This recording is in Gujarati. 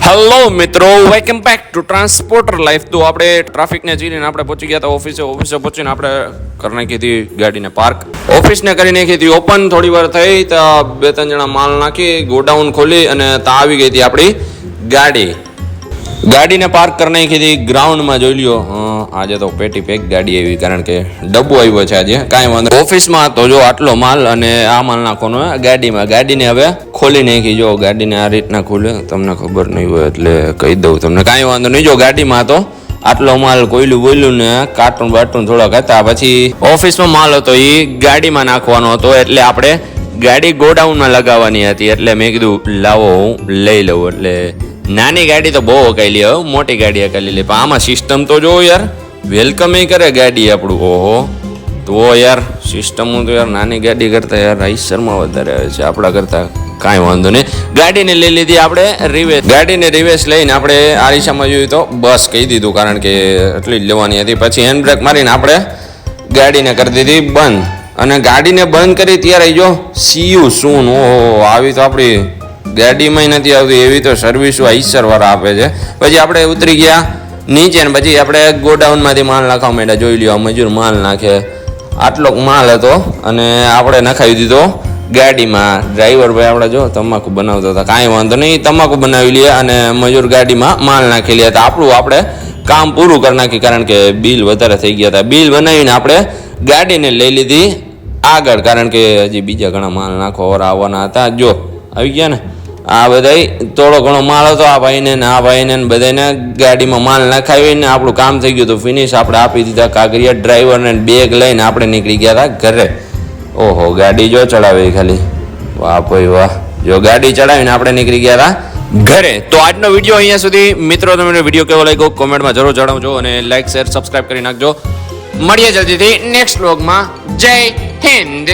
હેલો મિત્રો, welcome back to transporter life. તો આપણે ટ્રાફિકને જીરીને આપણે પહોંચી ગયા હતા ઓફિસે પહોંચીને આપણે કરી નાખી હતી ગાડીને પાર્ક. ઓફિસને કરી નાખી હતી ઓપન. થોડી વાર થઈ તો 2-3 જણા માલ નાખી ગોડાઉન ખોલી અને ત્યાં આવી ગઈ હતી આપણી ગાડીને પાર્ક કરી નાખી હતી ગ્રાઉન્ડમાં. જોઈ લ્યો, આજે તો પેટી પેક ગાડી આવી, કારણ કે ડબ્બો આવ્યો છે આજે. કાંઈ વાંધો. ઓફિસમાં તો જો આટલો માલ અને આ માલ નાખવાનો ગાડીને હવે ખોલી નાખી. જો ગાડીને આ રીતના ખોલે, તમને ખબર નહીં હોય એટલે કહી દઉં તમને. કાંઈ વાંધો નહીં. જો ગાડીમાં તો આટલો માલ કોયલું બોયલું ને કાર્ટૂન બાટૂન થોડાક હતા. પછી ઓફિસમાં માલ હતો એ ગાડીમાં નાખવાનો હતો, એટલે આપણે ગાડી ગોડાઉનમાં લગાવવાની હતી. એટલે મેં કીધું લાવો હું લઈ લઉં. એટલે નાની ગાડી તો બહુ અકાયેલી, હવે મોટી ગાડી અકાયેલી લે. પણ આમાં સિસ્ટમ તો જો યાર, વેલકમ એ કરે ગાડી આપણું. ઓહો, તો યાર સિસ્ટમ તો યાર નાની ગાડી કરતાં યાર આઈસરમાં વધારે આવે છે આપણા કરતાં. કાંઈ વાંધો નહીં. ગાડીને લઈ લીધી આપણે રિવેસ. ગાડીને રિવેસ લઈને આપણે આરીસામાં જોયું તો બસ કહી દીધું, કારણ કે એટલી જ લેવાની હતી. પછી હેન્ડ બ્રેક મારીને આપણે ગાડીને કરી દીધી બંધ. અને ગાડીને બંધ કરી ત્યારે જો સીયુ શું ઓહો, આવી તો આપણી ગાડીમાં નથી આવતી એવી તો સર્વિસો આઈસરવાળા આપે છે. પછી આપણે ઉતરી ગયા નીચે ને પછી આપણે ગોડાઉનમાંથી માલ નાખવા માંડ્યા. જોઈ લ્યો, મજૂર માલ નાખે. આટલો માલ હતો અને આપણે નખાવી દીધો ગાડીમાં. ડ્રાઈવર ભાઈ આપણે જો તમાકુ બનાવતા હતા. કાંઈ વાંધો નહીં, તમાકુ બનાવી લઈએ અને મજૂર ગાડીમાં માલ નાખી લે. તો આપણું આપણે કામ પૂરું કરી નાખી, કારણ કે બિલ વધારે થઈ ગયા હતા. બિલ બનાવીને આપણે ગાડીને લઈ લીધી આગળ, કારણ કે હજી બીજા ઘણા માલ નાખવા આવવાના હતા. જો આવી ગયા ને આ બધા થોડો ઘણો માલ હતો. આ ભાઈને ને આ ભાઈને બધાને ગાડીમાં માલ નાખાવીને આપણું કામ થઈ ગયું હતું ફિનિશ. આપણે આપી દીધા કાગરિયા. ડ્રાઈવરને બેગ લઈને આપણે નીકળી ગયા હતા ઘરે. ઓહો, ગાડી જો ચડાવી ખાલી, વાહ ભાઈ વાહ. જો ગાડી ચડાવીને આપણે નીકળી ગયા હતા ઘરે. તો આજનો વિડીયો અહીંયા સુધી. મિત્રો, તમને વિડીયો કેવો લાગ્યો કોમેન્ટમાં જરૂર જણાવજો અને લાઈક શેર સબસ્ક્રાઈબ કરી નાખજો. મળીએ જલ્દીથી નેક્સ્ટ વ્લોગમાં. જય હિન્દ.